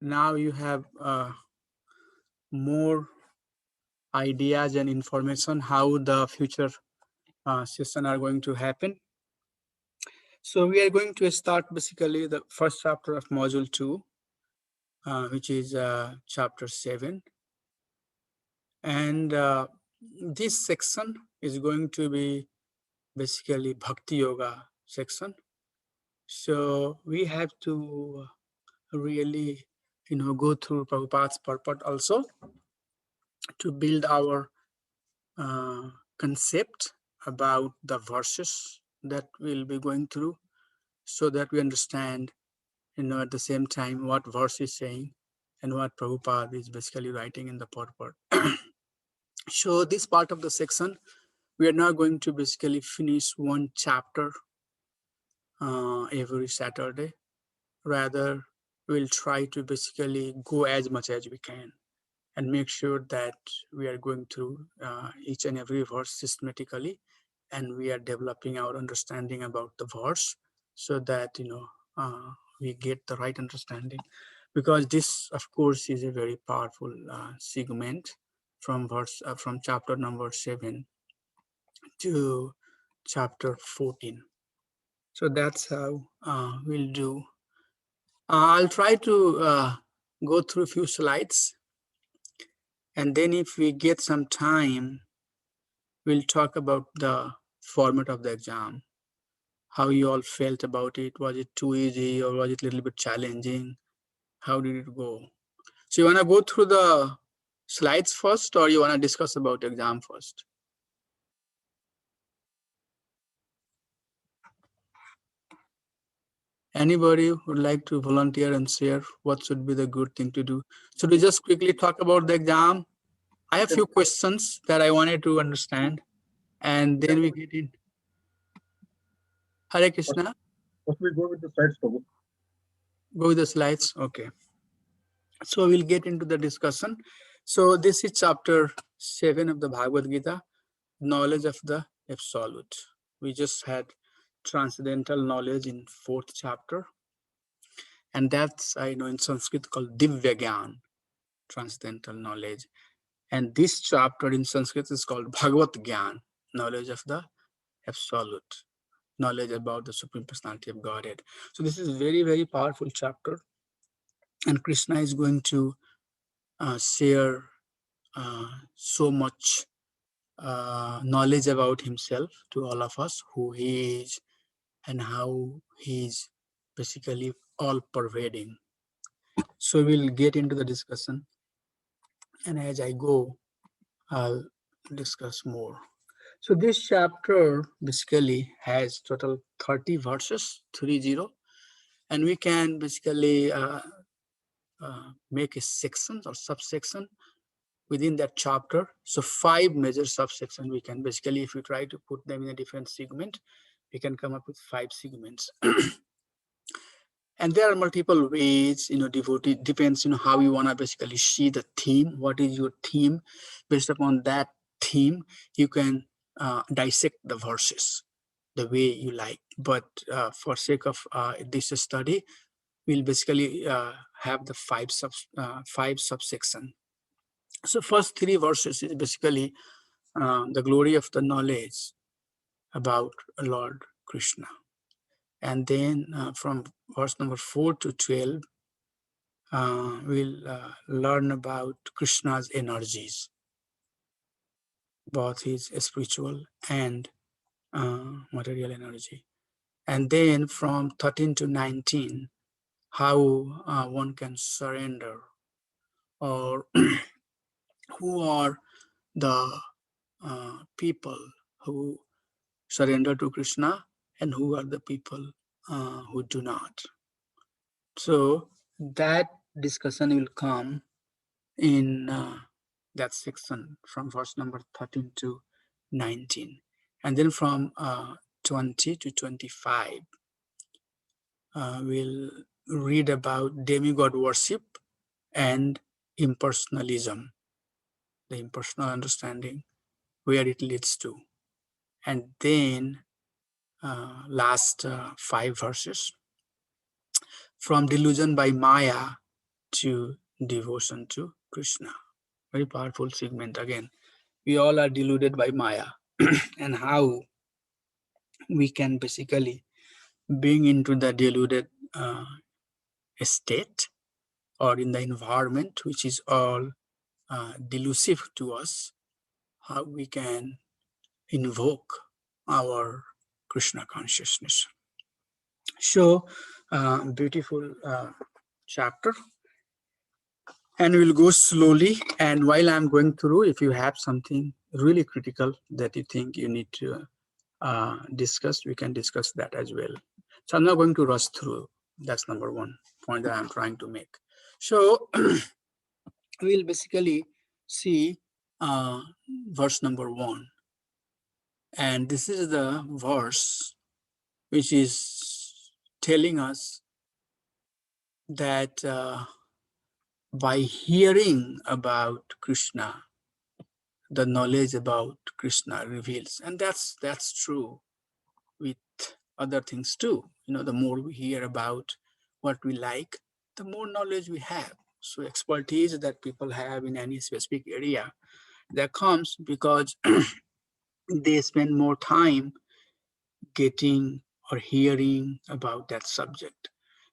now you have more ideas and information how the future session are going to happen. So we are going to start basically the first chapter of module 2, which is chapter 7. And this section is going to be basically Bhakti Yoga section. So we have to really, go through Prabhupada's purport also to build our concept about the verses that we'll be going through, so that we understand, at the same time what verse is saying and what Prabhupada is basically writing in the purport. So this part of the section, we are now going to basically finish one chapter every Saturday. Rather, we'll try to basically go as much as we can and make sure that we are going through each and every verse systematically, and we are developing our understanding about the verse, so that we get the right understanding. Because this, of course, is a very powerful segment from chapter number 7 to chapter 14. So that's how we'll do. I'll try to go through a few slides, and then if we get some time, we'll talk about the format of the exam, how you all felt about it. Was it too easy or was it a little bit challenging? How did it go? So you want to go through the slides first, or you want to discuss about exam first? Anybody would like to volunteer and share what should be the good thing to do? Should we just quickly talk about the exam? I have a few questions that I wanted to understand, and then we get in. Hare Krishna. First we go with the slides, Prabhu. Go with the slides. Okay. So we'll get into the discussion. So this is chapter 7 of the Bhagavad Gita, knowledge of the absolute. We just had transcendental knowledge in 4th chapter, and that's, I know, in Sanskrit called Divya Gyan, transcendental knowledge. And this chapter in Sanskrit is called Bhagavad Gyan, knowledge of the absolute, knowledge about the Supreme Personality of Godhead. So this is very, very powerful chapter, and Krishna is going to share so much knowledge about himself to all of us, who he is and how he is basically all pervading. So we'll get into the discussion, and as I go, I'll discuss more. So this chapter basically has total 30 verses, 30, and we can basically make a section or subsection within that chapter. So 5 major subsections we can basically, if we try to put them in a different segment, we can come up with 5 segments. And there are multiple ways, devotee, depends, how you want to basically see the theme. What is your theme? Based upon that theme, you can dissect the verses the way you like. But for sake of this study, we'll basically have the 5 subsection. So first 3 verses is basically the glory of the knowledge about Lord Krishna. And then from verse number 4 to 12, we'll learn about Krishna's energies, both his spiritual and material energy. And then from 13 to 19, how one can surrender, or who are the people who surrender to Krishna and who are the people who do not. So that discussion will come in that section from verse number 13 to 19. And then from 20 to 25, we'll read about demigod worship and impersonalism, the impersonal understanding, where it leads to. And then last 5 verses, from delusion by Maya to devotion to Krishna. Very powerful segment again. We all are deluded by Maya and how we can basically being into the deluded state or in the environment which is all delusive to us, how we can invoke our Krishna consciousness. So, beautiful chapter, and we'll go slowly. And while I'm going through, if you have something really critical that you think you need to discuss, we can discuss that as well. So I'm not going to rush through. That's number one point that I'm trying to make. So we'll basically see verse number 1. And this is the verse which is telling us that by hearing about Krishna, the knowledge about Krishna reveals. And that's true with other things too. The more we hear about what we like, the more knowledge we have. So expertise that people have in any specific area, that comes because they spend more time getting or hearing about that subject.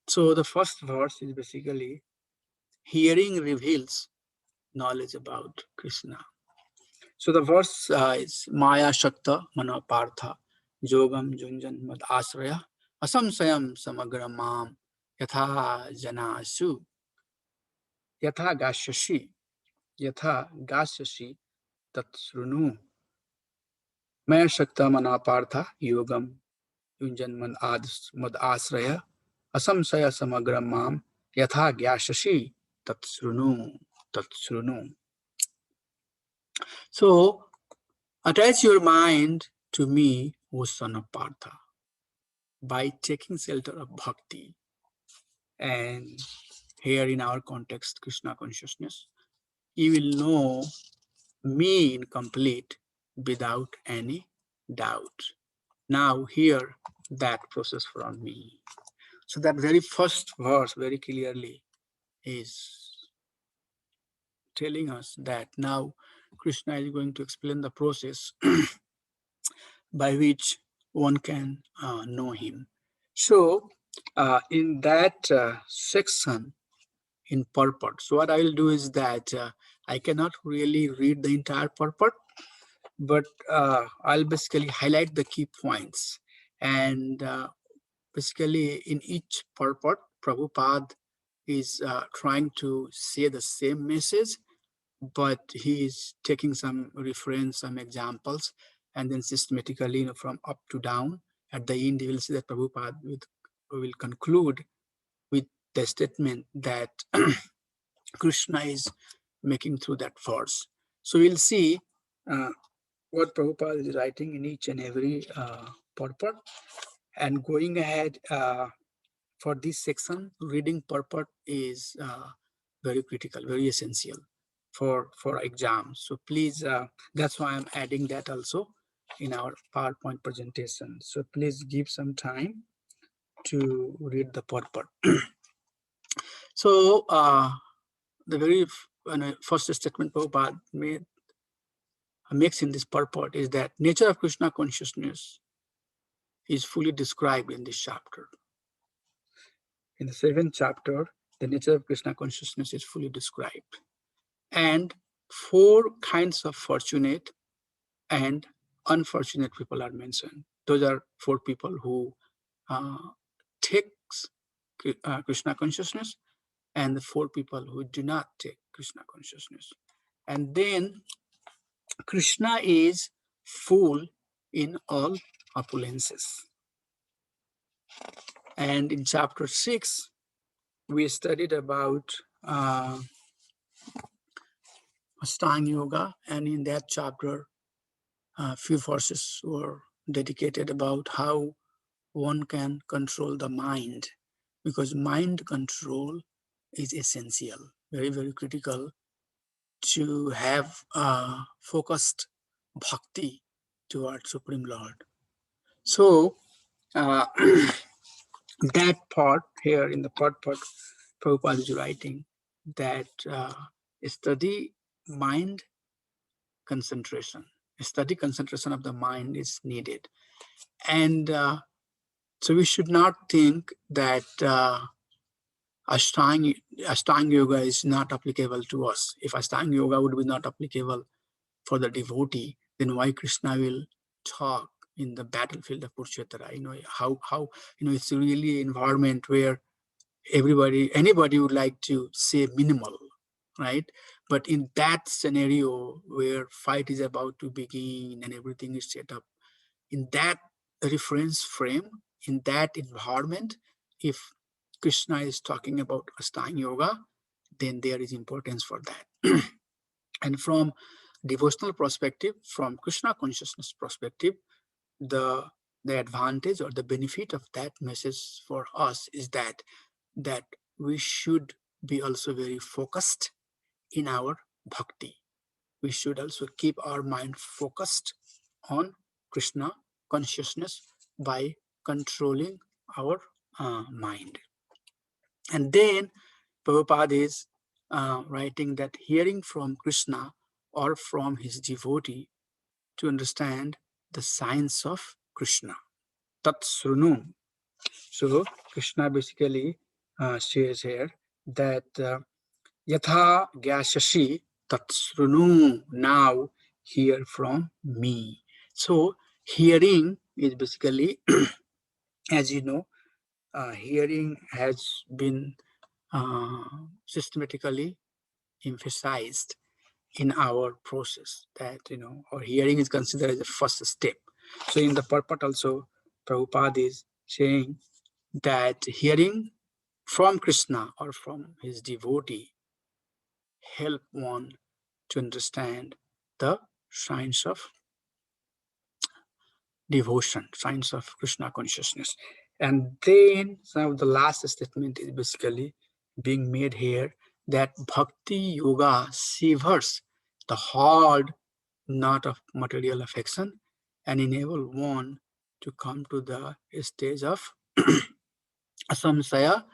So the first verse is basically hearing reveals knowledge about Krishna. So the verse is Maya Shakta Manapartha Yogam Junjan Mad Asraya Asamsayam Samagra Mam Yatha Janasu Yatha Gashashi Tatsrunu Maya Shakta Manapartha Yogam Junjan Mad Asraya Asamsaya Samagra Mam Yatha Gashashi Tatsrunu. So attach your mind to me, O son of Partha, by taking shelter of Bhakti. And here in our context, Krishna consciousness, you will know me in complete without any doubt. Now hear that process from me. So that very first verse very clearly is telling us that now Krishna is going to explain the process by which one can know him. So in that section in purport, so what I will do is that I cannot really read the entire purport, but I'll basically highlight the key points. And basically in each purport, Prabhupada is trying to say the same message, but he is taking some reference, some examples, and then systematically, from up to down. At the end, you will see that Prabhupada will conclude with the statement that Krishna is making through that verse. So we'll see what Prabhupada is writing in each and every purport. And going ahead, for this section, reading purport is very critical, very essential for exams. So please, that's why I'm adding that also in our PowerPoint presentation. So please give some time to read the purport. So the very first statement Prabhupada makes in this purport is that nature of Krishna consciousness is fully described in this chapter. In the 7th chapter, the nature of Krishna consciousness is fully described. And 4 kinds of fortunate and unfortunate people are mentioned. Those are 4 people who takes Krishna consciousness, and the 4 people who do not take Krishna consciousness. And then Krishna is full in all opulences. And in chapter 6, we studied about Ashtanga Yoga, and in that chapter, a few verses were dedicated about how one can control the mind, because mind control is essential, very, very critical to have focused bhakti towards Supreme Lord. So that part here in the part Prabhupada is writing that study mind concentration. Study concentration of the mind is needed. And so we should not think that Ashtanga Yoga is not applicable to us. If Ashtanga Yoga would be not applicable for the devotee, then why Krishna will talk in the battlefield of Kurukshetra? How it's really an environment where anybody would like to say minimal, right? But in that scenario where fight is about to begin and everything is set up, in that reference frame, in that environment, if Krishna is talking about Ashtanga Yoga, then there is importance for that. And from devotional perspective, from Krishna consciousness perspective, the advantage or the benefit of that message for us is that we should be also very focused in our bhakti. We should also keep our mind focused on Krishna consciousness by controlling our mind. And then Prabhupada is writing that hearing from Krishna or from his devotee to understand the science of Krishna. Tat srunu. So Krishna basically says here that yatha gyashashi tat srunu, now hear from me. So hearing is basically, as you know, hearing has been systematically emphasized in our process, that our hearing is considered as the first step. So in the purport also, Prabhupada is saying that hearing from Krishna or from his devotee help one to understand the science of devotion, science of Krishna consciousness. And then some of the last statement is basically being made here, that Bhakti Yoga severs the hard knot of material affection and enable one to come to the stage of asamsaya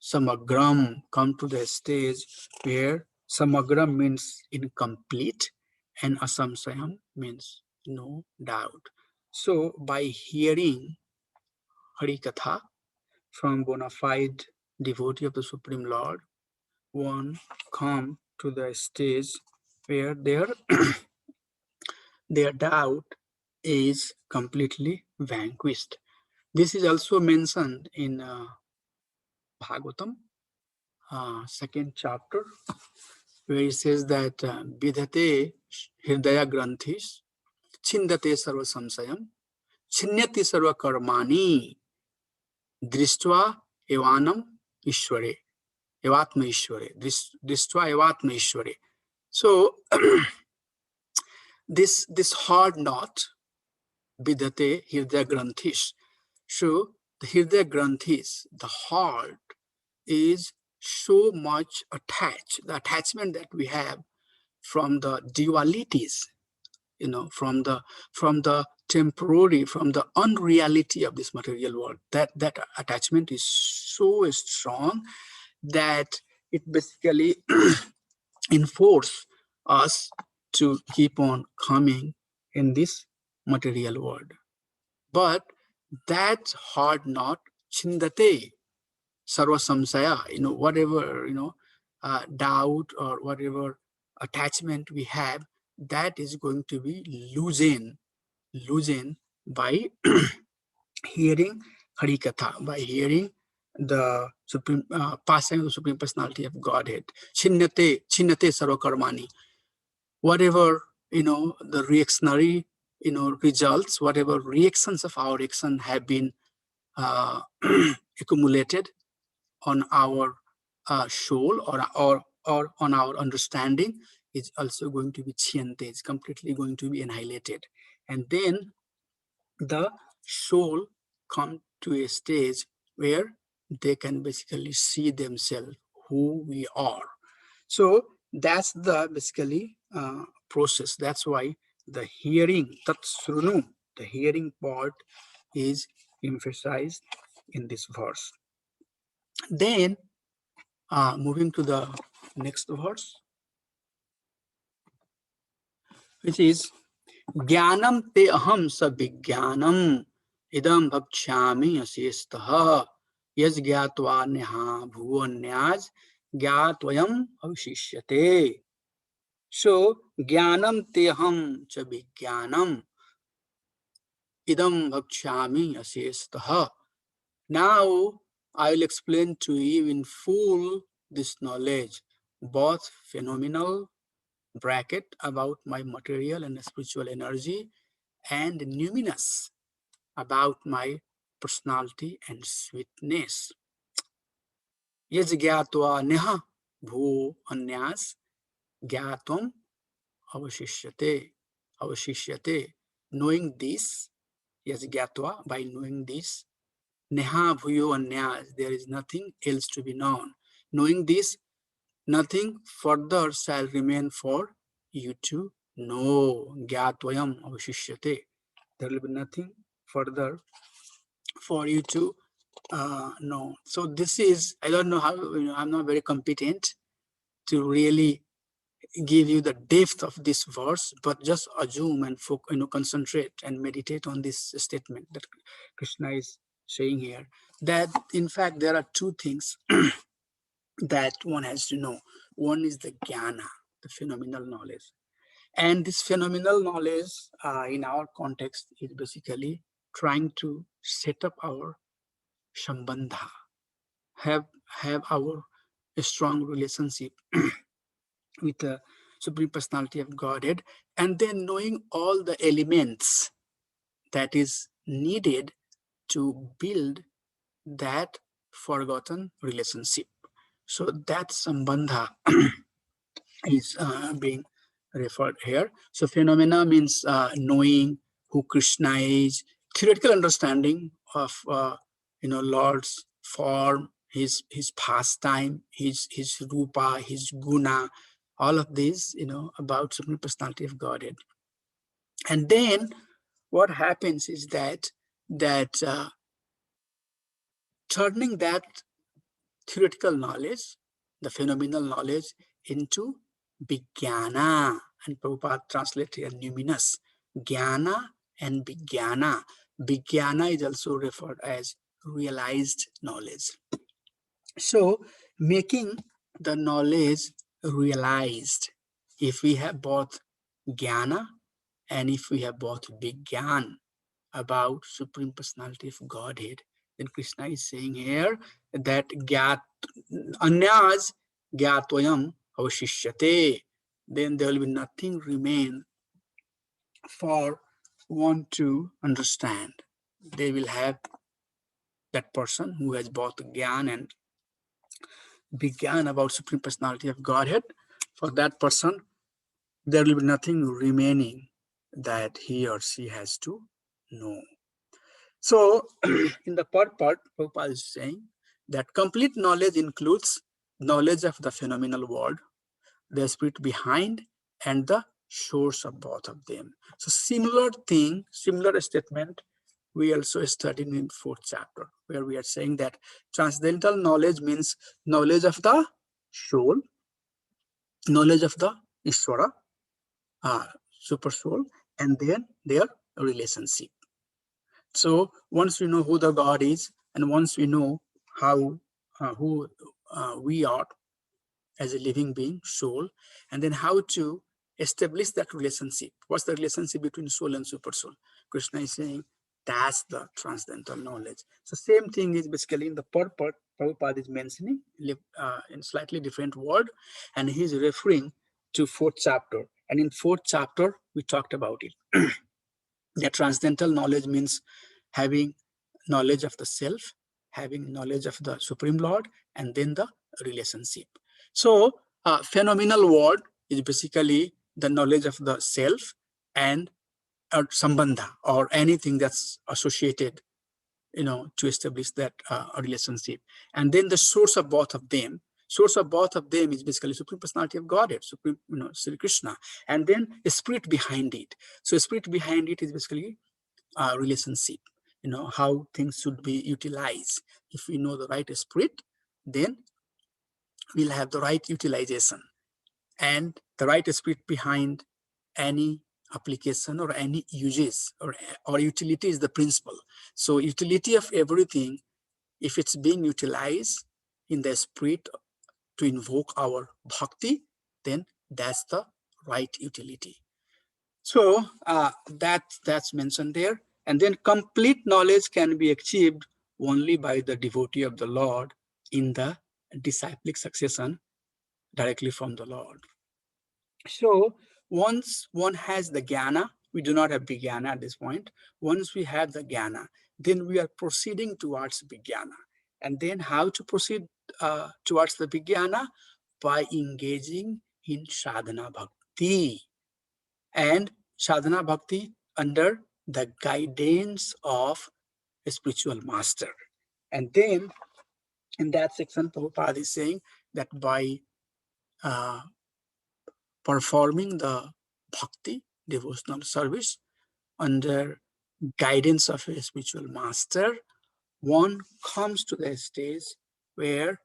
samagram, come to the stage where samagram means incomplete and asamsayam means no doubt. So by hearing Hari Katha from bona fide devotee of the Supreme Lord, one come to the stage where their doubt is completely vanquished. This is also mentioned in Bhagavatam, second chapter, where it says that Vidhate Hridaya Granthis, Chindate Sarva Samsayam, Chinyati Sarva Karmani, Drishtva Evanam Ishware, Evatma Ishware, Drishtva Evatma Ishware. So, this hard knot, Vidhate Hridaya Granthis. So, the Hridaya Granthis, the heart, is so much attached, the attachment that we have from the dualities, from the temporary, from the unreality of this material world. That attachment is so strong that it basically enforces us to keep on coming in this material world. But that hard knot, chindate sarva samsaya, whatever, doubt or whatever attachment we have, that is going to be loosened by hearing Hari Katha, by hearing the supreme passing of the Supreme Personality of Godhead. Chinnate sarva karmani. Whatever, the reactionary, results, whatever reactions of our action have been accumulated on our soul or on our understanding, is also going to be chiyante, it's completely going to be annihilated. And then the soul come to a stage where they can basically see themselves who we are. So that's the basically process. That's why the hearing, tat srunu, the hearing part is emphasized in this verse. Then moving to the next verse, which is Jnanam te aham sa vijnanam idam bhakshami asestah yas gyatva neha bhuvanyas gyatvam avshishyate. So Jnanam te aham cha vijnanam idam bhakshami asestah. Now I will explain to you in full this knowledge, both phenomenal bracket about my material and spiritual energy, and numinous about my personality and sweetness. Yaj gyatva neha bhu anyas gyatvam avashishyate. Knowing this, yaj gyatva, by knowing this, neha bhuyo anyas, there is nothing else to be known. Knowing this, nothing further shall remain for you to know. Gyatvayam avashishyate. There will be nothing further for you to know. So this is, I don't know how, I'm not very competent to really give you the depth of this verse, but just assume and concentrate and meditate on this statement that Krishna is saying here. That in fact there are two things that one has to know. One is the jnana, the phenomenal knowledge. And this phenomenal knowledge in our context is basically trying to set up our shambandha, have our strong relationship with the Supreme Personality of Godhead, and then knowing all the elements that is needed to build that forgotten relationship. So that sambandha is being referred here. So phenomena means knowing who Krishna is, theoretical understanding of Lord's form, his pastime, his rupa, his guna, all of these about Supreme Personality of Godhead. And then what happens is that turning that theoretical knowledge, the phenomenal knowledge, into Vijnana. And Prabhupada translated here numinous. Jnana and Vijnana. Vijnana is also referred as realized knowledge. So making the knowledge realized, if we have both Jnana and if we have both Vijnan about Supreme Personality of Godhead, then Krishna is saying here that anyas gyatvoyam avashishyate, then there will be nothing remain for one to understand. They will have that person who has both Gyan and Vigyan about Supreme Personality of Godhead. For that person, there will be nothing remaining that he or she has to know. So in the part, Prabhupada is saying that complete knowledge includes knowledge of the phenomenal world, the spirit behind, and the source of both of them. So similar thing, similar statement, we also studied in 4th chapter, where we are saying that transcendental knowledge means knowledge of the soul, knowledge of the Ishvara, super soul, and then their relationship. So once we know who the God is, and once we know how who we are as a living being, soul, and then how to establish that relationship. What's the relationship between soul and super soul? Krishna is saying that's the transcendental knowledge. So same thing is basically in the purport Prabhupada is mentioning in slightly different word, and he's referring to 4th chapter. And in 4th chapter, we talked about it. That transcendental knowledge means having knowledge of the self, having knowledge of the Supreme Lord, and then the relationship. So phenomenal world is basically the knowledge of the self and sambandha, or anything that's associated, to establish that relationship. And then the source of both of them. Source of both of them is basically Supreme Personality of Godhead, Supreme, Sri Krishna, and then a spirit behind it. So a spirit behind it is basically relationship, how things should be utilized. If we know the right spirit, then will have the right utilization and the right spirit behind any application or any uses, or utility is the principle. So utility of everything, if it's being utilized in the spirit to invoke our bhakti, then that's the right utility. So that's mentioned there. And then complete knowledge can be achieved only by the devotee of the Lord in the disciplic succession directly from the Lord. So once one has the jnana, we do not have vijnana at this point. Once we have the jnana, then we are proceeding towards vijnana. And then how to proceed towards the vijnana? By engaging in sadhana bhakti. And sadhana bhakti under the guidance of a spiritual master. And then in that section, Prabhupada is saying that by uh, performing the bhakti, devotional service, under guidance of a spiritual master, one comes to the stage where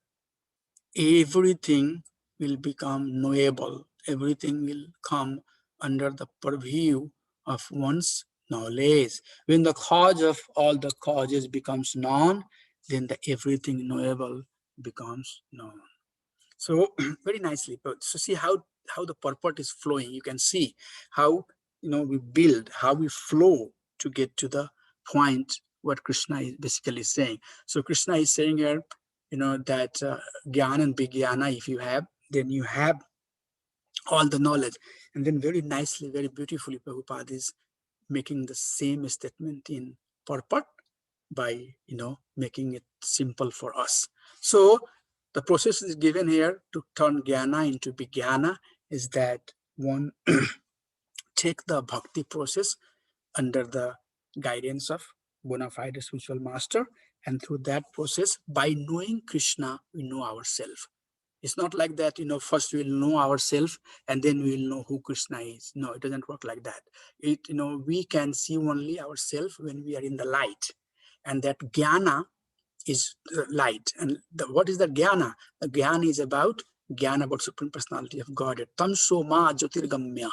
everything will become knowable, everything will come under the purview of one's knowledge. When the cause of all the causes becomes known, then the everything knowable becomes known. So very nicely put. So see how the purport is flowing. You can see how we build, how we flow to get to the point what Krishna is basically saying. So Krishna is saying here, that Gyan and Vijnana, if you have, then you have all the knowledge. And then very nicely, very beautifully, Prabhupada is making the same statement in purport by making it simple for us. So the process is given here to turn jnana into vijnana is that one take the bhakti process under the guidance of bona fide spiritual master, and through that process, by knowing Krishna, we know ourselves. It's not like that, first we'll know ourselves and then we'll know who Krishna is. No, it doesn't work like that. We can see only ourselves when we are in the light. And that jnana is light. And what is the jnana? The jnana is about jnana about Supreme Personality of Godhead. Tamso ma jyotirgamya.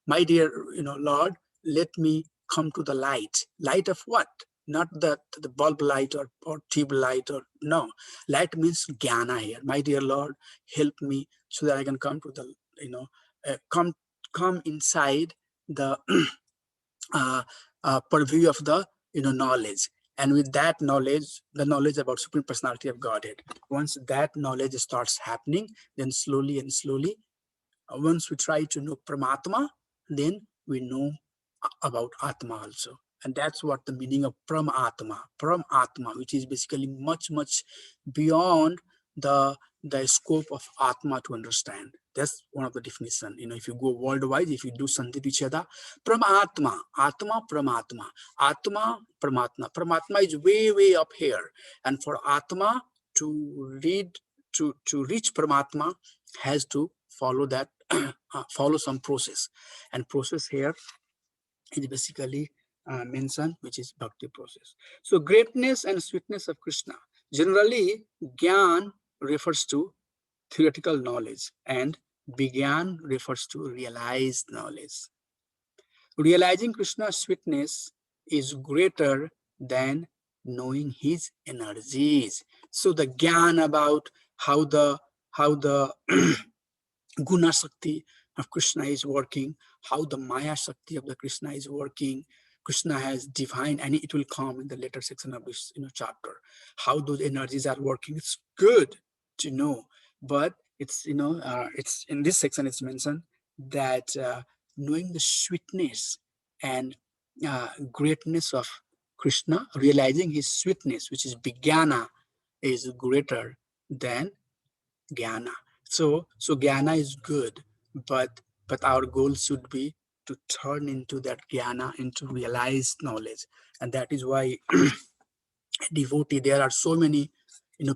My dear, Lord, let me come to the light. Light of what? Not the bulb light or tube light or no. Light means jnana here. My dear Lord, help me so that I can come to the, come inside the purview of the knowledge. And with that knowledge, the knowledge about Supreme Personality of Godhead, once that knowledge starts happening, then slowly and slowly, once we try to know Paramatma, then we know about Atma also. And that's what the meaning of Paramatma, which is basically much, much beyond the scope of Atma to understand. That's one of the definition. If you go worldwide, if you do Sandhi Vicheda, Paramatma, Atma, Paramatma, Atma, Paramatma. Paramatma is way, way up here. And for Atma to reach Paramatma has to follow that, follow some process. And process here is basically mentioned, which is bhakti process. So greatness and sweetness of Krishna. Generally, Gyan refers to theoretical knowledge and Vigyan refers to realized knowledge. Realizing Krishna's sweetness is greater than knowing his energies. So the Gyan about how the Guna Shakti of Krishna is working, how the Maya Shakti of the Krishna is working. Krishna has defined, and it will come in the later section of this chapter, how those energies are working. It's good to know, but it's it's in this section it's mentioned that knowing the sweetness and greatness of Krishna, realizing his sweetness, which is Vijnana, is greater than Jnana. So Jnana is good, but our goal should be to turn into that Jnana into realized knowledge. And that is why devotee, there are so many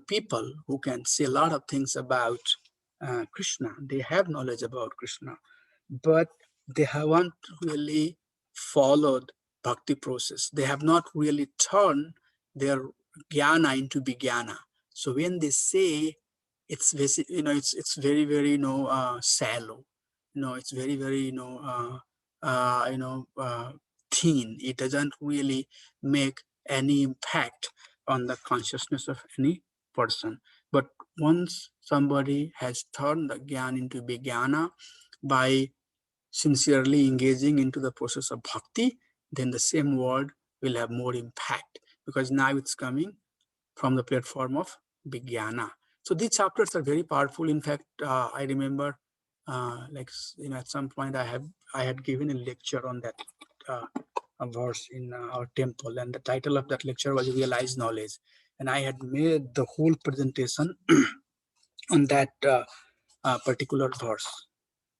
people who can say a lot of things about Krishna. They have knowledge about Krishna, but they haven't really followed bhakti process. They have not really turned their jnana into vijnana. So when they say it's basic, it's very, very, shallow. It's very, very, thin. It doesn't really make any impact on the consciousness of any person. But once somebody has turned the gyan into vijnana by sincerely engaging into the process of bhakti, then the same word will have more impact, because now it's coming from the platform of vijnana. So these chapters are very powerful. In fact, I remember, at some point I had given a lecture on that a verse in our temple, and the title of that lecture was "Realized Knowledge," and I had made the whole presentation on that particular verse.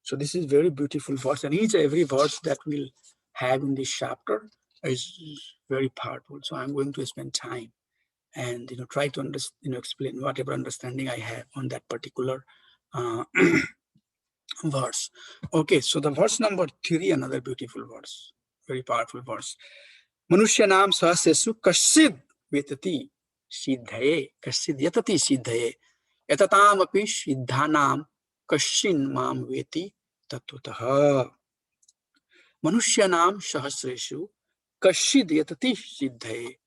So this is very beautiful verse, and each every verse that we'll have in this chapter is very powerful. So I'm going to spend time and try to explain whatever understanding I have on that particular uh, verse. Okay, so the verse number 3, another beautiful verse, very powerful verse. Manushyanam sahasesu kasid vetati siddhaye, kasid yatati siddhaye, yatatam api siddhanam kashin mam veti tattvataha. Manushyanam sahasreshu kasid yatati siddhaye,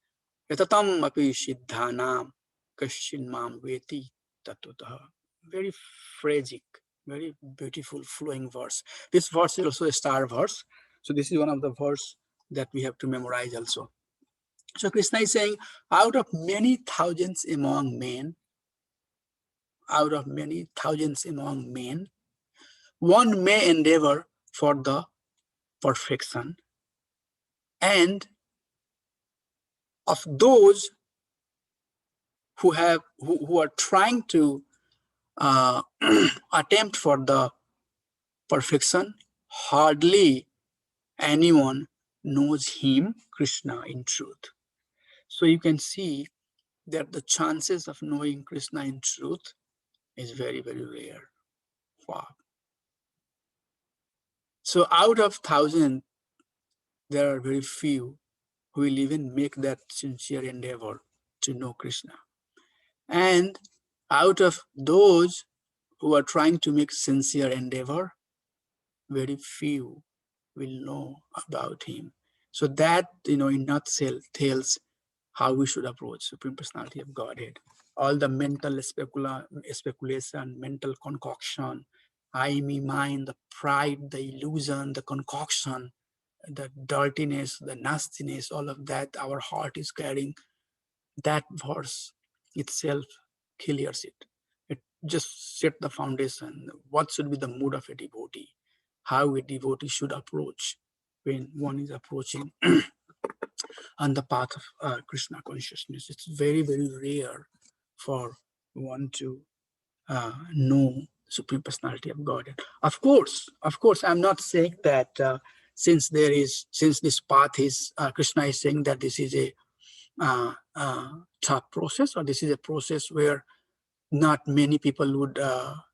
yatatam api siddhanam kashin mam veti tattvataha. Very phrasic, very beautiful flowing verse. This verse is also a star verse. So this is one of the verse that we have to memorize also. So Krishna is saying, out of many thousands among men, one may endeavor for the perfection, and of those who are trying to attempt for the perfection, hardly anyone knows him, Krishna, in truth. So you can see that the chances of knowing Krishna in truth is very, very rare. Wow. So out of 1,000, there are very few who will even make that sincere endeavor to know Krishna. And out of those who are trying to make sincere endeavor, very few will know about him. So that, in nutshell, tells how we should approach Supreme Personality of Godhead. All the mental speculation, mental concoction, I, me, mine, the pride, the illusion, the concoction, the dirtiness, the nastiness, all of that our heart is carrying, that verse itself clears it. It just set the foundation. What should be the mood of a devotee? How a devotee should approach when one is approaching on the path of Krishna consciousness. It's very, very rare for one to know Supreme Personality of God. Of course, I'm not saying that since this path is, Krishna is saying that this is a tough process, or this is a process where not many people would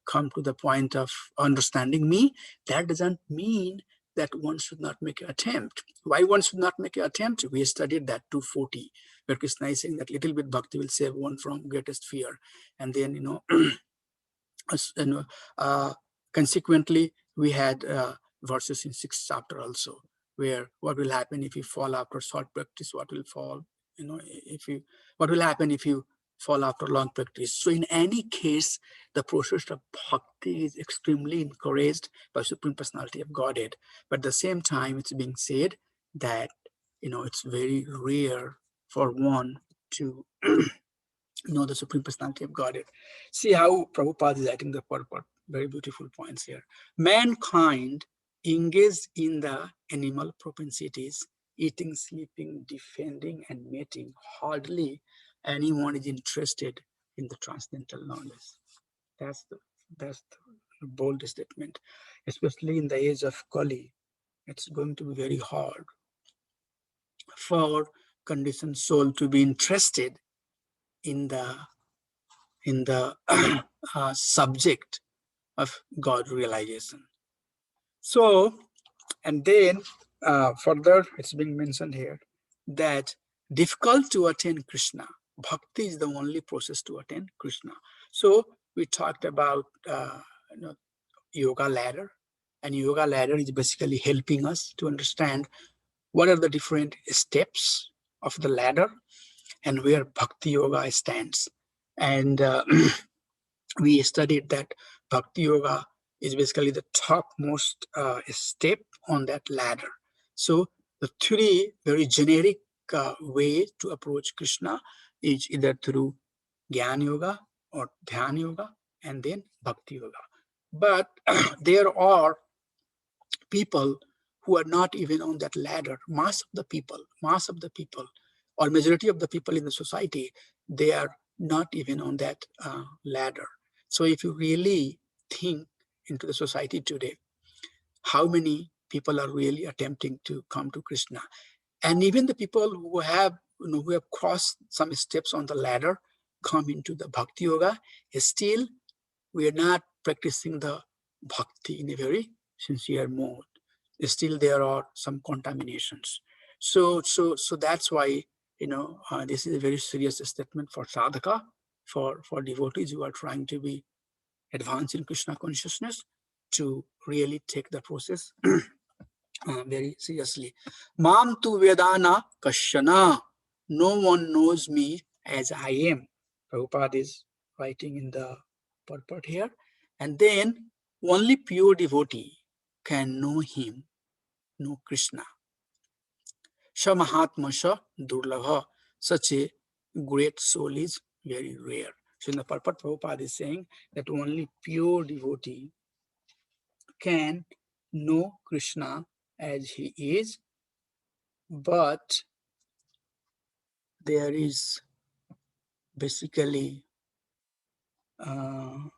come to the point of understanding me. That doesn't mean that one should not make an attempt. Why one should not make an attempt? We studied that 240, where Krishna is saying that little bit bhakti will save one from greatest fear. And then, consequently, we had verses in 6th chapter also, where what will happen if you fall after short practice, what will happen if you fall after long practice. So in any case, the process of bhakti is extremely encouraged by Supreme Personality of Godhead. But at the same time, it's being said that, it's very rare for one to know the Supreme Personality of Godhead. See how Prabhupada is adding the purport. Very beautiful points here. Mankind engaged in the animal propensities, eating, sleeping, defending, and mating. Hardly anyone is interested in the transcendental knowledge. That's the bold statement. Especially in the age of Kali, it's going to be very hard for conditioned soul to be interested in the subject of God realization. So, and then further, it's being mentioned here that difficult to attain Krishna. Bhakti is the only process to attain Krishna. So, we talked about you know, yoga ladder, and yoga ladder is basically helping us to understand what are the different steps of the ladder and where bhakti yoga stands. And we studied that bhakti yoga is basically the topmost step on that ladder. So the three very generic ways to approach Krishna is either through Gyan yoga or Dhyan yoga and then bhakti yoga. But there are people who are not even on that ladder. Mass of the people, or majority of the people in the society, they are not even on that ladder. So if you really think into the society today, how many people are really attempting to come to Krishna? And even the people who have, who have crossed some steps on the ladder, come into the bhakti yoga, still we are not practicing the bhakti in a very sincere mode. Still there are some contaminations. So that's why, this is a very serious statement for sadhaka, for devotees who are trying to be advanced in Krishna consciousness, to really take the process very seriously. Mam tu vedana kashana. No one knows me as I am. Prabhupada is writing in the purport here. And then only pure devotee can know him, know Krishna. Sha Mahatma Sha Durlabha. Such a great soul is very rare. So in the purport, Prabhupada is saying that only pure devotee can know Krishna as he is, but there is basically a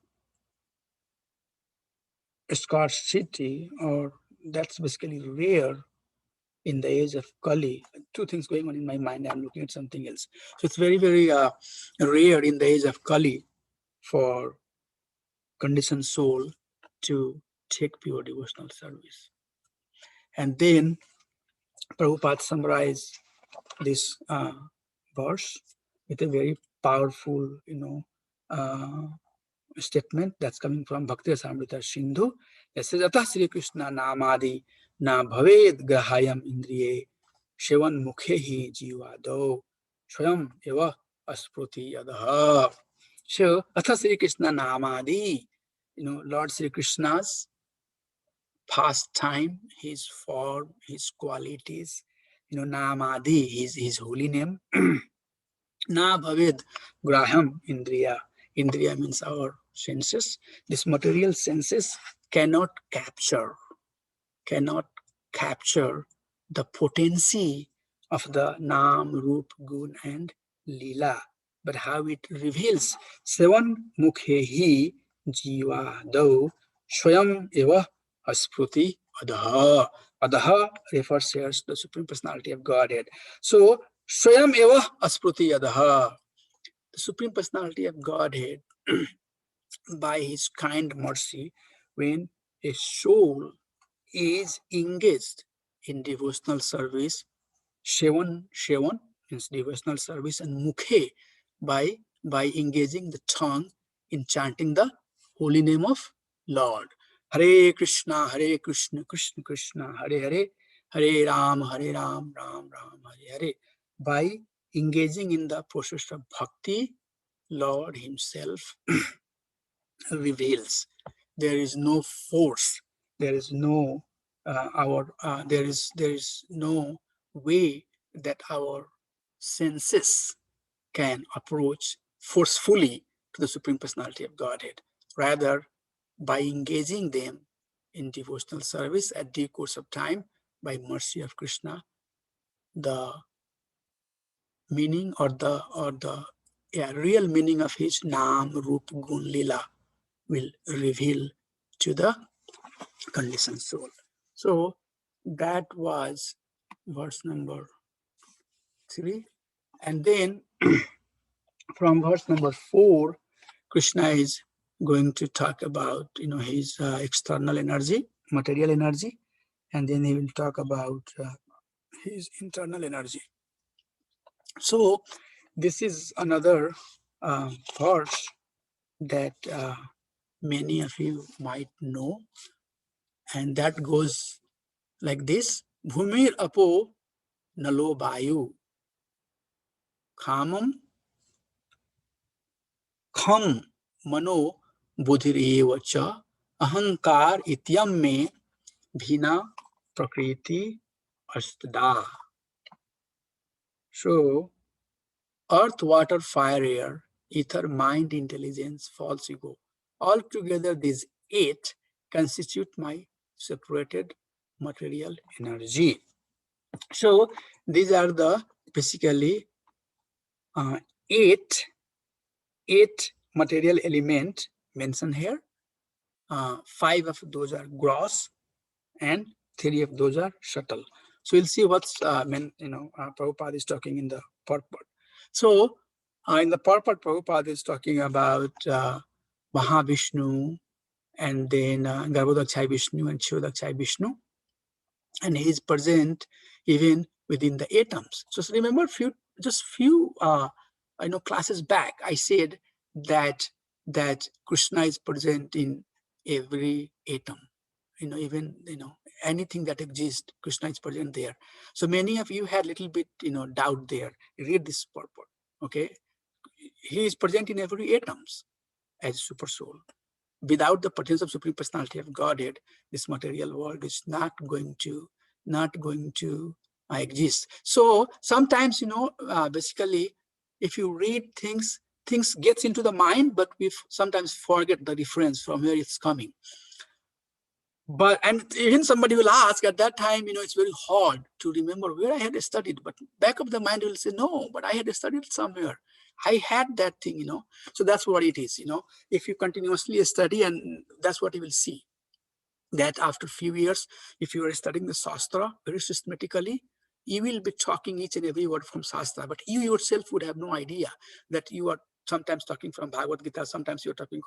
scarcity, or that's basically rare in the age of Kali. Two things going on in my mind. I'm looking at something else. So it's very, very rare in the age of Kali for conditioned soul to take pure devotional service. And then Prabhupada summarized this verse with a very powerful, statement that's coming from Bhakti Rasamrita Sindhu. That says, Atah Sri Krishna Namadi Na Bhaved Grahayam Indriye Shevan Mukhehi Jivado Swayam Eva Aspruti Yadaha. So, Atah Sri Krishna Namadi, Lord Sri Krishna's pastime, his form, his qualities, Namadi, his holy name. Na bhaved graham indriya. Indriya means our senses. This material senses cannot capture the potency of the Nam, Rup, Gun, and Lila. But how it reveals, Sevan Mukhehi Jiva Dau Swayam Eva Aspruti Adaha. Adaha refers here to the Supreme Personality of Godhead. So, Swayam Eva Aspruti Adaha. The Supreme Personality of Godhead, by his kind mercy, when a soul is engaged in devotional service, Shevan means devotional service, and Mukhe by engaging the tongue in chanting the holy name of Lord. Hare Krishna, Krishna Krishna, Hare Hare, Hare Ram, Ram Ram, Hare Hare. By engaging in the process of bhakti, Lord himself reveals. There is no force. There is no there is no way that our senses can approach forcefully to the Supreme Personality of Godhead. Rather, by engaging them in devotional service at due course of time, by mercy of Krishna, the meaning or the real meaning of his Nam, Rup, Gun, Lila will reveal to the conditioned soul. So that was verse number 3. And then from verse number 4, Krishna is going to talk about, his external energy, material energy, and then he will talk about his internal energy. So this is another verse that many of you might know, and that goes like this: Bhumir apo nalo bayu khamam kham mano budhireva cha ahankar ityam me bhina prakriti astada. So, earth, water, fire, air, ether, mind, intelligence, false ego. Altogether, these 8 constitute my separated material energy. So, these are the basically uh, 8 material element mentioned here. 5 of those are gross, and 3 of those are subtle. So we'll see what's Prabhupada is talking in the purport. So in the purport, Prabhupada is talking about Mahavishnu, and then Garbhodakshai Vishnu and Shivodakshai Vishnu, and he is present even within the atoms. So remember, few classes back, I said that Krishna is present in every atom. Even anything that exists, Krishna is present there. So many of you had little bit doubt there. Read this purport. Okay, he is present in every atoms as super soul. Without the presence of Supreme Personality of Godhead, this material world is not going to exist. So sometimes, basically, if you read things gets into the mind, but we sometimes forget the reference from where it's coming. And even somebody will ask at that time, it's very hard to remember where I had studied, but back of the mind will say, no, but I had studied somewhere. I had that thing, So that's what it is, If you continuously study, and that's what you will see, that after a few years, if you are studying the Sastra very systematically, you will be talking each and every word from Sastra, but you yourself would have no idea that you are sometimes talking from Bhagavad Gita, sometimes you're talking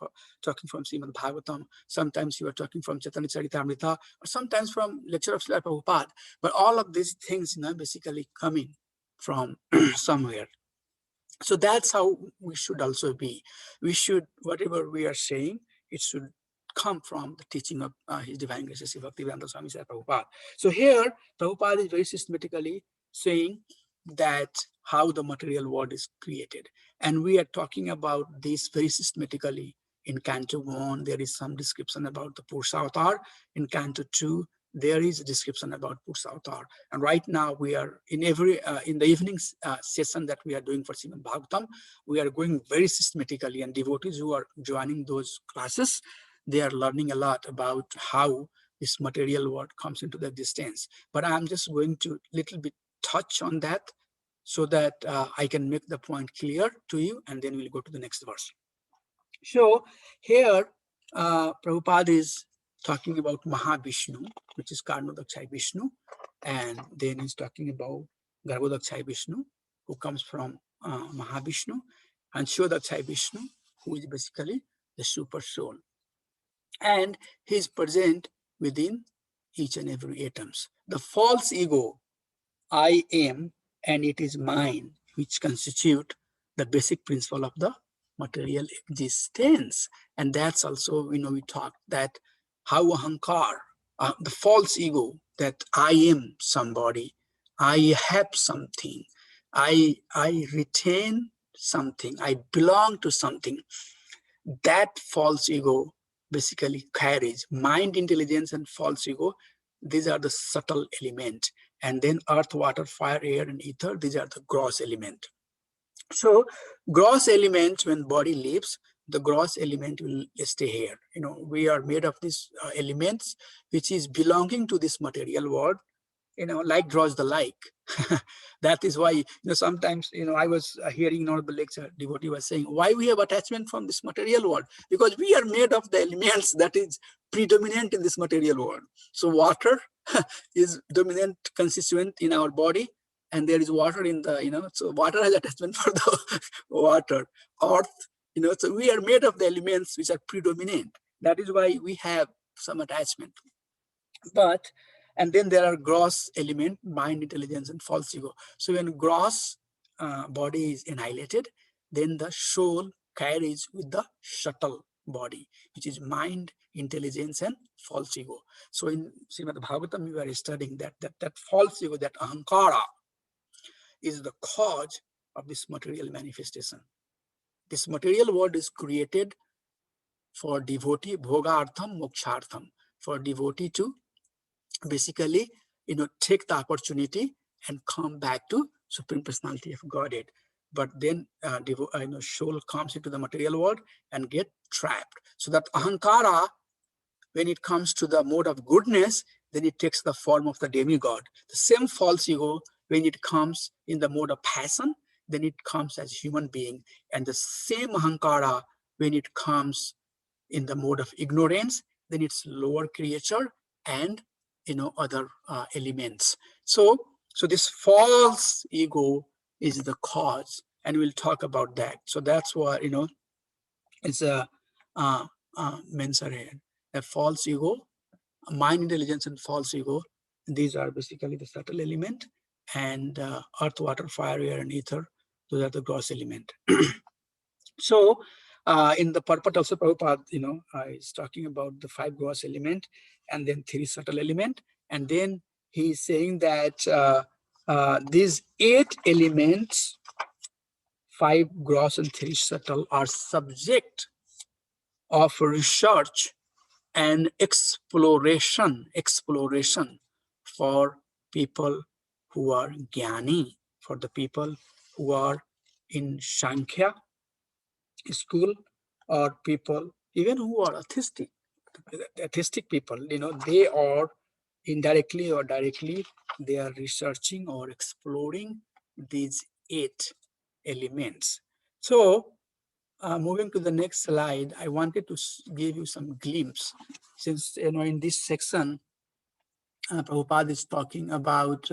from Srimad Bhagavatam, sometimes you are talking from Chaitanya Charitamrita, or sometimes from lecture of Srila Prabhupada. But all of these things, basically coming from somewhere. So that's how we should also be. We should, whatever we are saying, it should come from the teaching of His Divine Grace, Bhaktivedanta Swami Prabhupada. So here, Prabhupada is very systematically saying that how the material world is created. And we are talking about this very systematically. In Canto 1, there is some description about the Purusha Avatar. In Canto 2, there is a description about Purusha Avatar. And right now we are in the evening session that we are doing for Srimad Bhagavatam, we are going very systematically, and devotees who are joining those classes, they are learning a lot about how this material world comes into the existence. But I'm just going to little bit touch on that so that I can make the point clear to you, and then we'll go to the next verse. So here, Prabhupada is talking about Mahavishnu, which is Karnodakshai Vishnu, and then he's talking about Garbhodakshai Vishnu, who comes from Mahavishnu, and Shivodakshai Vishnu, who is basically the super soul. And he's present within each and every atoms. The false ego, I am, and it is mine, which constitute the basic principle of the material existence. And that's also, we talked that how ahankar, the false ego, that I am somebody, I have something, I retain something, I belong to something. That false ego basically carries mind, intelligence, and false ego. These are the subtle element. And then earth, water, fire, air, and ether, these are the gross element. So gross element, when body leaves, the gross element will stay here. We are made of these elements, which is belonging to this material world. Like draws the like. That is why, sometimes, I was hearing the lecture, devotee was saying, why we have attachment from this material world? Because we are made of the elements that is predominant in this material world. So water is dominant constituent in our body, and there is water in the, so water has attachment for the water. Earth, so we are made of the elements which are predominant. That is why we have some attachment. And then there are gross element, mind, intelligence, and false ego. So when gross body is annihilated, then the soul carries with the subtle body, which is mind, intelligence, and false ego. So in Srimad Bhagavatam, we are studying that false ego, that ahankara, is the cause of this material manifestation. This material world is created for devotee, bhogartham, mokshartham, for devotee to basically, take the opportunity and come back to Supreme Personality of Godhead. But then soul comes into the material world and get trapped. So that ahankara, when it comes to the mode of goodness, then it takes the form of the demigod. The same false ego, when it comes in the mode of passion, then it comes as human being. And the same ahankara, when it comes in the mode of ignorance, then it's lower creature and other elements. So this false ego is the cause, and we'll talk about that. So that's why it's a mentioned here. A false ego, mind, intelligence, and false ego. These are basically the subtle element, and earth, water, fire, air, and ether. Those are the gross element. So in the purport also, Prabhupada, is talking about the 5 gross element and then 3 subtle element. And then he's saying that these 8 elements, 5 gross and 3 subtle, are subject of research and exploration for people who are jnani, for the people who are in Sankhya school, or people even who are atheistic people, they are indirectly or directly, they are researching or exploring these 8 elements. So moving to the next slide, I wanted to give you some glimpse, since in this section Prabhupada is talking about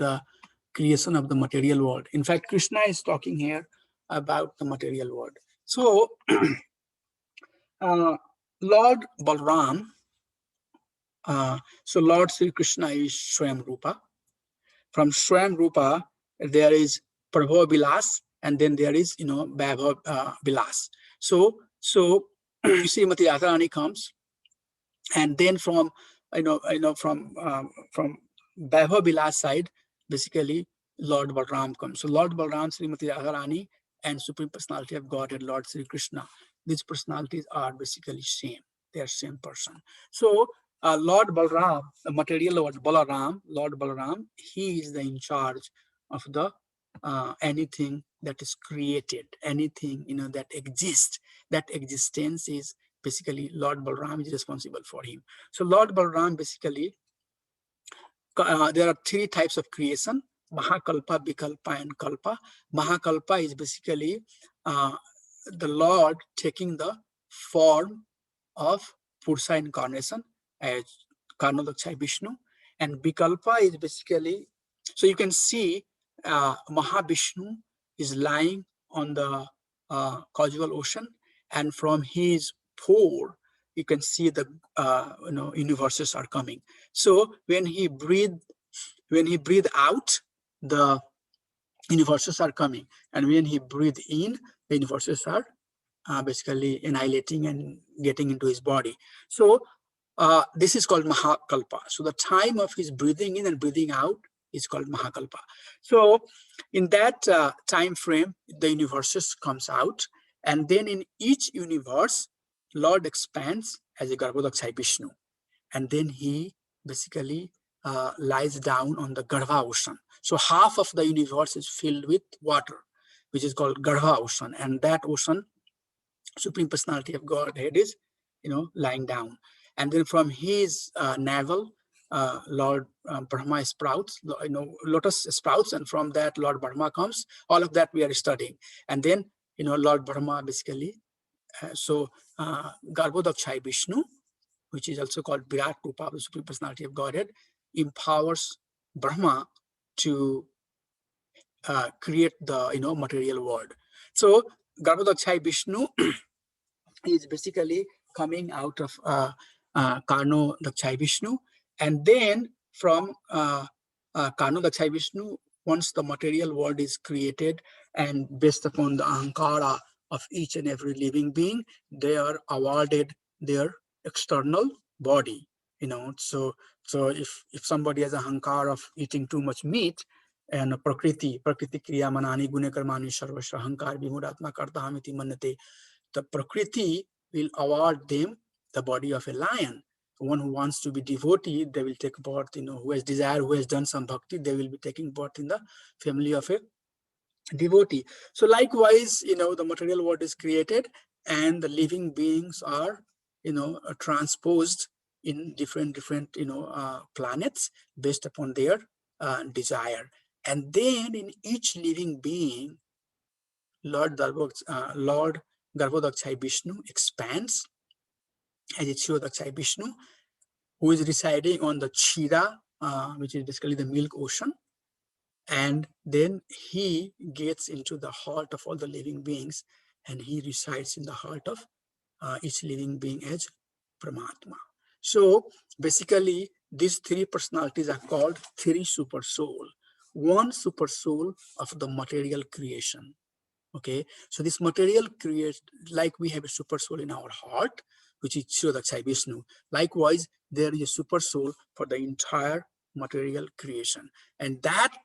creation of the material world. In fact, Krishna is talking here about the material world. So Lord Balram, so Lord Sri Krishna is Swayam Rupa. From Swayam Rupa, there is Prabhu Bilas, and then there is Vaibhav Bilas. So you see Mati Radharani comes, and then from from Vaibhav Bilas side, basically Lord Balram comes. So Lord Balram, Srimati Radharani, and Supreme Personality of Godhead, Lord Sri Krishna, these personalities are basically same. They are same person. So Lord Balram, the material Lord Balaram, Lord Balaram, he is the in charge of the anything that is created, anything that exists. That existence is basically Lord Balram is responsible for him. So Lord Balram basically, there are 3 types of creation: Mahakalpa, Vikalpa, and Kalpa. Mahakalpa is basically the Lord taking the form of Purusha incarnation as Karnodakshai Vishnu. And Vikalpa is basically, so you can see Mahavishnu is lying on the causal ocean, and from his pore you can see the universes are coming. So when he breathed out, the universes are coming, and when he breathed in, the universes are basically annihilating and getting into his body. So this is called Mahakalpa. So the time of his breathing in and breathing out is called Mahakalpa. So in that time frame, the universes comes out, and then in each universe, Lord expands as a Garbhodakshai Vishnu, and then he basically lies down on the Garbha ocean. So half of the universe is filled with water, which is called Garbha ocean, and that ocean, Supreme Personality of Godhead is, lying down. And then from his navel, Lord Brahma sprouts, lotus sprouts, and from that Lord Brahma comes. All of that we are studying. And then, Lord Brahma basically, Garbhodakshai Vishnu, which is also called Virat Rupa, the Supreme Personality of Godhead, empowers Brahma to create the material world. So Garbhodakshai Vishnu is basically coming out of Karno Dakshai Vishnu, and then from Karno Dakshai Vishnu, once the material world is created and based upon the Ahankara of each and every living being, they are awarded their external body. So if somebody has a hankar of eating too much meat, and prakriti kriya manani gune karmani sarvasra hankar vimudatma kartahamiti manate, the prakriti will award them the body of a lion. One who wants to be devotee, they will take birth, who has desire, who has done some bhakti, they will be taking birth in the family of a devotee. So likewise, the material world is created and the living beings are, transposed in different, planets based upon their desire. And then in each living being, Lord Garbhodakshai Vishnu expands as a Kshirodakshai Vishnu, who is residing on the Chira, which is basically the milk ocean. And then he gets into the heart of all the living beings, and he resides in the heart of each living being as Paramatma. So basically, these three personalities are called three super soul. One super soul of the material creation. Okay, so this material creates, like we have a super soul in our heart, which is Kshirodakshai Vishnu. Likewise, there is a super soul for the entire material creation. And that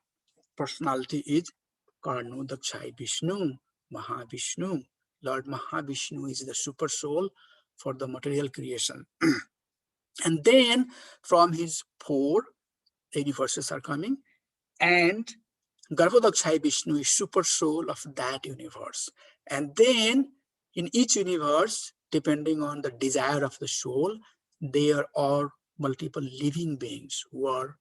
personality is Karnodakshai Vishnu, Mahavishnu. Lord Mahavishnu is the super soul for the material creation. And then from his pore, universes are coming, and Garbhodakshai Vishnu is super soul of that universe. And then in each universe, depending on the desire of the soul, there are multiple living beings who are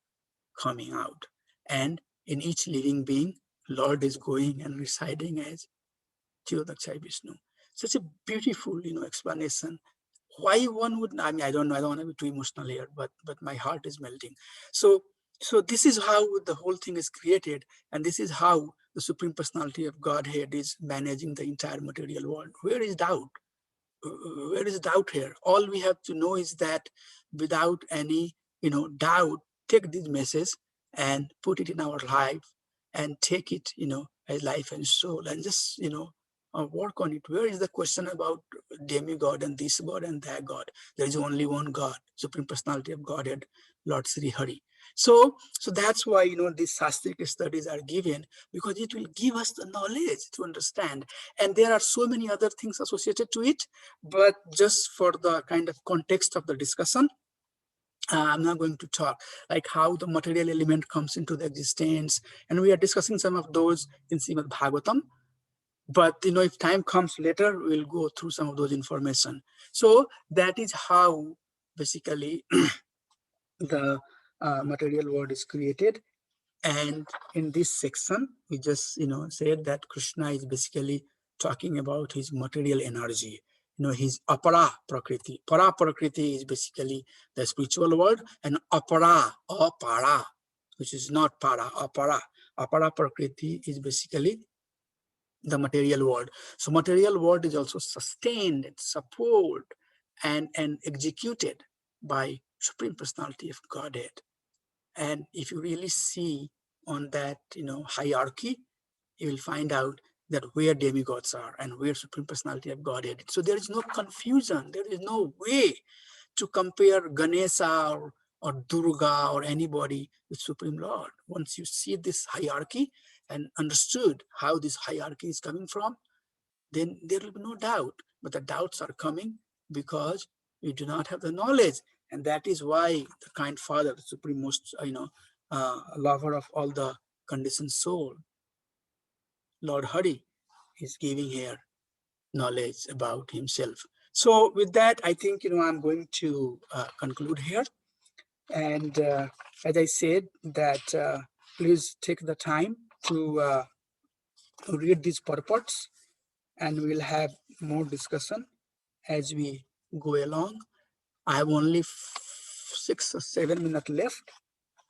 coming out. And in each living being, Lord is going and residing as Kshirodakshai Vishnu. Such a beautiful, explanation. Why one would, I don't know, I don't want to be too emotional here, but my heart is melting. So this is how the whole thing is created, and this is how the Supreme Personality of Godhead is managing the entire material world. Where is doubt? Where is doubt here? All we have to know is that without any, doubt, take this message and put it in our life and take it, as life and soul, and just, work on it. Where is the question about demigod and this God and that God? There is only one God, Supreme Personality of Godhead, Lord Sri Hari. So that's why, these Sastric studies are given, because it will give us the knowledge to understand. And there are so many other things associated to it, but just for the kind of context of the discussion, I'm not going to talk like how the material element comes into the existence. And we are discussing some of those in Srimad Bhagavatam. But if time comes later, we'll go through some of those information. So that is how basically the material world is created. And in this section, we just said that Krishna is basically talking about his material energy, his apara prakriti. Para prakriti is basically the spiritual world, and apara, which is not para, apara prakriti is basically the material world. So material world is also sustained and supported and executed by Supreme Personality of Godhead. And if you really see on that, hierarchy, you will find out that where demigods are and where Supreme Personality of Godhead. So there is no confusion. There is no way to compare Ganesha or Durga or anybody with Supreme Lord. Once you see this hierarchy and understood how this hierarchy is coming from, then there will be no doubt. But the doubts are coming because we do not have the knowledge. And that is why the kind Father, the Supreme Most, lover of all the conditioned soul, Lord Hari, is giving here knowledge about himself. So with that, I think, I'm going to conclude here. And as I said, that please take the time to read these purports, and we'll have more discussion as we go along. I have only 6 or 7 minutes left.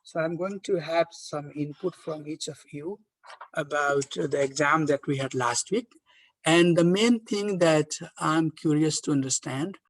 So I'm going to have some input from each of you about the exam that we had last week. And the main thing that I'm curious to understand